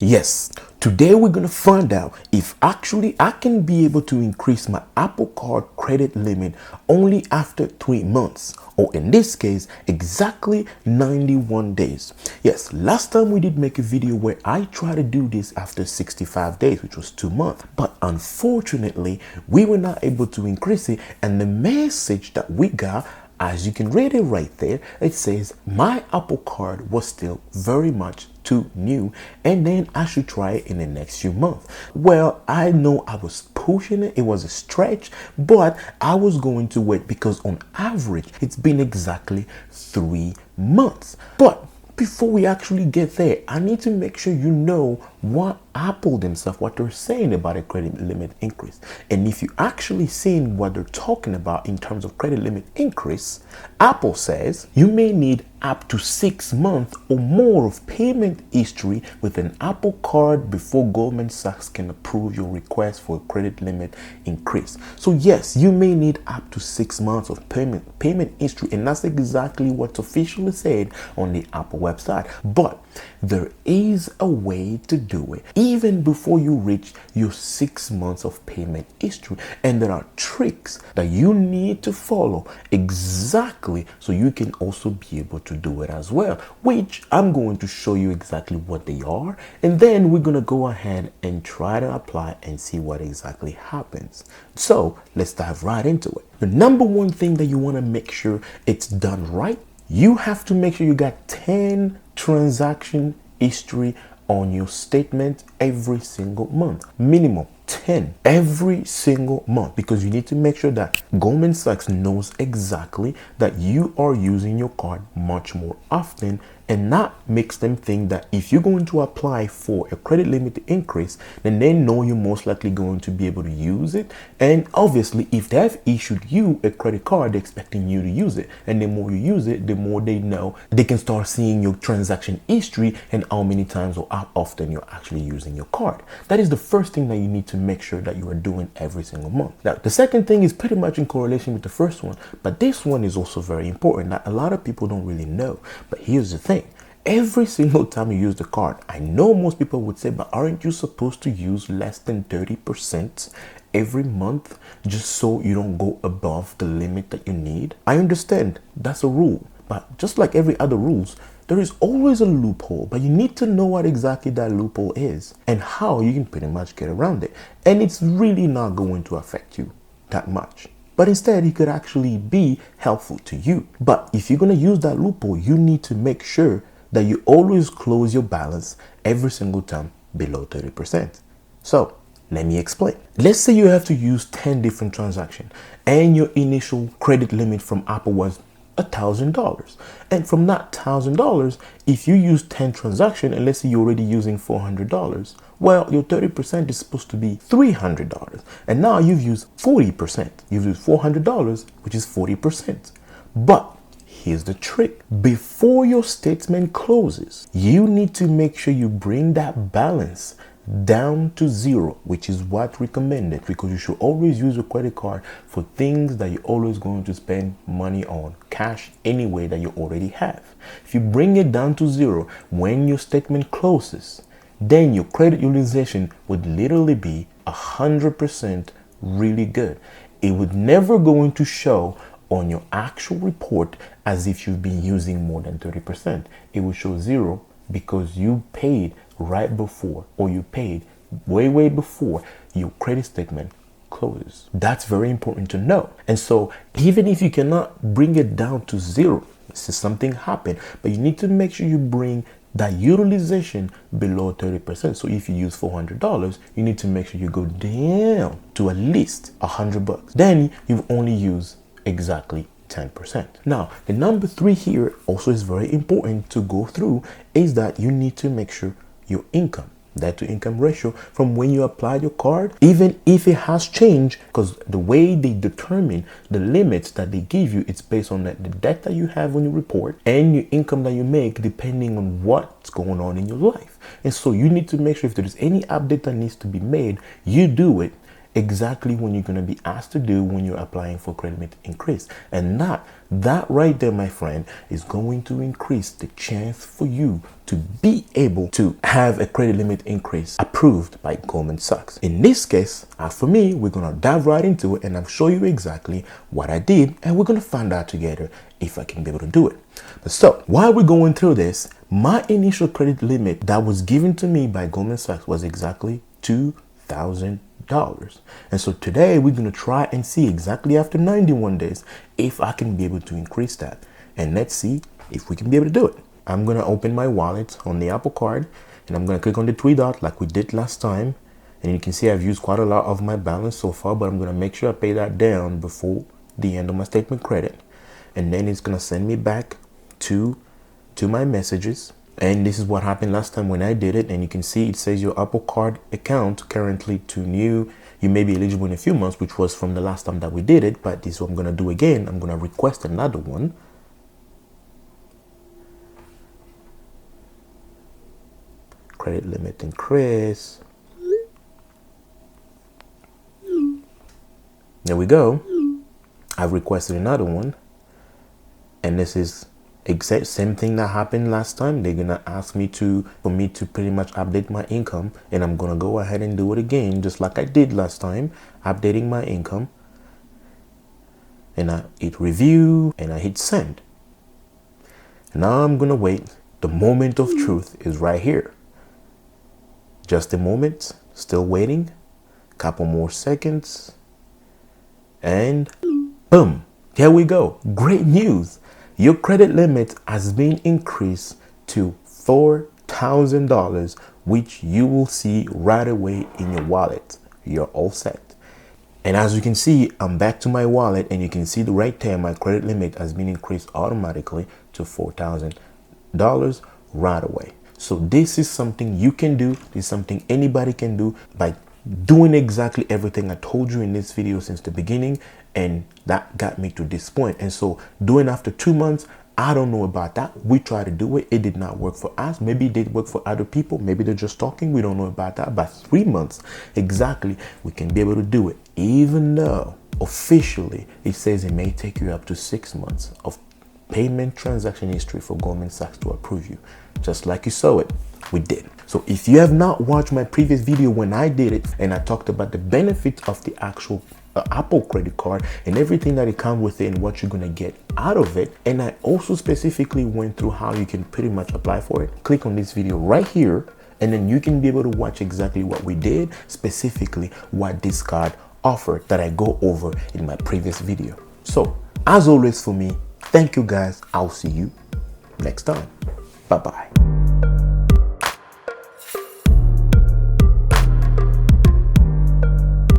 Yes, today we're going to find out if actually I can be able to increase my Apple Card credit limit only after 3 months, or in this case, exactly 91 days. Yes, last time we did make a video where I tried to do this after 65 days, which was 2 months, but unfortunately, we were not able to increase it, and the message that we got, as you can read it right there, it says my Apple Card was still very much too new and then I should try it in the next few months. Well, I know I was pushing it, it was a stretch, but I was going to wait because on average it's been exactly 3 months. But before we actually get there, I need to make sure you know what Apple themselves, what they're saying about a credit limit increase. And if you actually seen what they're talking about in terms of credit limit increase, Apple says you may need up to 6 months or more of payment history with an Apple Card before Goldman Sachs can approve your request for a credit limit increase. So yes, you may need up to 6 months of payment history, and that's exactly what's officially said on the Apple website. But there is a way to do it even before you reach your 6 months of payment history, and there are tricks that you need to follow exactly so you can also be able to do it as well, which I'm going to show you exactly what they are, and then we're going to go ahead and try to apply and see what exactly happens. So let's dive right into it. The number one thing that you want to make sure it's done right, you have to make sure you got 10 transaction history on your statement every single month. Minimum 10 every single month, because you need to make sure that Goldman Sachs knows exactly that you are using your card much more often, and not makes them think that if you're going to apply for a credit limit increase, then they know you're most likely going to be able to use it. And obviously, if they have issued you a credit card, they're expecting you to use it. And the more you use it, the more they know they can start seeing your transaction history and how many times or how often you're actually using your card. That is the first thing that you need to make sure that you are doing every single month. Now, the second thing is pretty much in correlation with the first one, but this one is also very important that a lot of people don't really know. But here's the thing. Every single time you use the card, I know most people would say, but aren't you supposed to use less than 30% every month just so you don't go above the limit that you need? I understand that's a rule, but just like every other rules, there is always a loophole, but you need to know what exactly that loophole is and how you can pretty much get around it. And it's really not going to affect you that much, but instead it could actually be helpful to you. But if you're going to use that loophole, you need to make sure that you always close your balance every single time below 30%. So let me explain. Let's say you have to use 10 different transactions and your initial credit limit from Apple was $1,000. And from that $1,000, if you use 10 transactions, and let's say you're already using $400, well, your 30% is supposed to be $300. And now you've used 40%. You've used $400, which is 40%. But here's the trick. Before your statement closes, you need to make sure you bring that balance down to zero, which is what's recommended, because you should always use your credit card for things that you're always going to spend money on, cash anyway that you already have. If you bring it down to zero when your statement closes, then your credit utilization would literally be 100% really good. It would never going to show on your actual report as if you've been using more than 30%. It will show zero because you paid right before, or you paid way before your credit statement closes. That's very important to know. And so even if you cannot bring it down to zero, this is something happened, but you need to make sure you bring that utilization below 30%. So if you use $400, you need to make sure you go down to at least $100. Then you've only used exactly 10%. Now, the number 3 here also is very important to go through, is that you need to make sure your income, debt to income ratio from when you applied your card, even if it has changed, because the way they determine the limits that they give you, it's based on the debt that you have on your report and your income that you make, depending on what's going on in your life. And so you need to make sure if there is any update that needs to be made, you do it exactly what you're going to be asked to do when you're applying for credit limit increase. And that right there, my friend, is going to increase the chance for you to be able to have a credit limit increase approved by Goldman Sachs. In this case, for me, we're going to dive right into it and I'll show you exactly what I did, and we're going to find out together if I can be able to do it. So while we're going through this, my initial credit limit that was given to me by Goldman Sachs was exactly $2,000. And so today we're going to try and see exactly after 91 days if I can be able to increase that. And let's see if we can be able to do it. I'm going to open my wallet on the Apple Card and I'm going to click on the three dot like we did last time. And you can see I've used quite a lot of my balance so far, but I'm going to make sure I pay that down before the end of my statement credit. And then it's going to send me back to my messages. And this is what happened last time when I did it. And you can see it says your Apple Card account currently to new. You may be eligible in a few months, which was from the last time that we did it. But this is what I'm going to do again. I'm going to request another one. Credit limit increase. There we go. I've requested another one. And this is exact same thing that happened last time. They're gonna ask me for me to pretty much update my income, and I'm gonna go ahead and do it again just like I did last time, updating my income. And I hit review and I hit send. Now I'm gonna wait. The moment of truth is right here. Just a moment, still waiting, couple more seconds, and boom, here we go. Great news. Your credit limit has been increased to $4,000, which you will see right away in your wallet. You're all set. And as you can see, I'm back to my wallet, and you can see right there, my credit limit has been increased automatically to $4,000 right away. So this is something you can do. This is something anybody can do by doing exactly everything I told you in this video since the beginning, and that got me to this point. And so doing after 2 months, I don't know about that. We tried to do it. It did not work for us. Maybe it did work for other people. Maybe they're just talking. We don't know about that. By 3 months exactly, we can be able to do it, even though officially it says it may take you up to 6 months of payment transaction history for Goldman Sachs to approve you. Just like you saw it, we did. So if you have not watched my previous video when I did it and I talked about the benefits of the actual Apple credit card and everything that it comes with it and what you're gonna get out of it, and I also specifically went through how you can pretty much apply for it, click on this video right here, and then you can be able to watch exactly what we did, specifically what this card offered that I go over in my previous video. So as always for me, thank you guys. I'll see you next time. Bye-bye.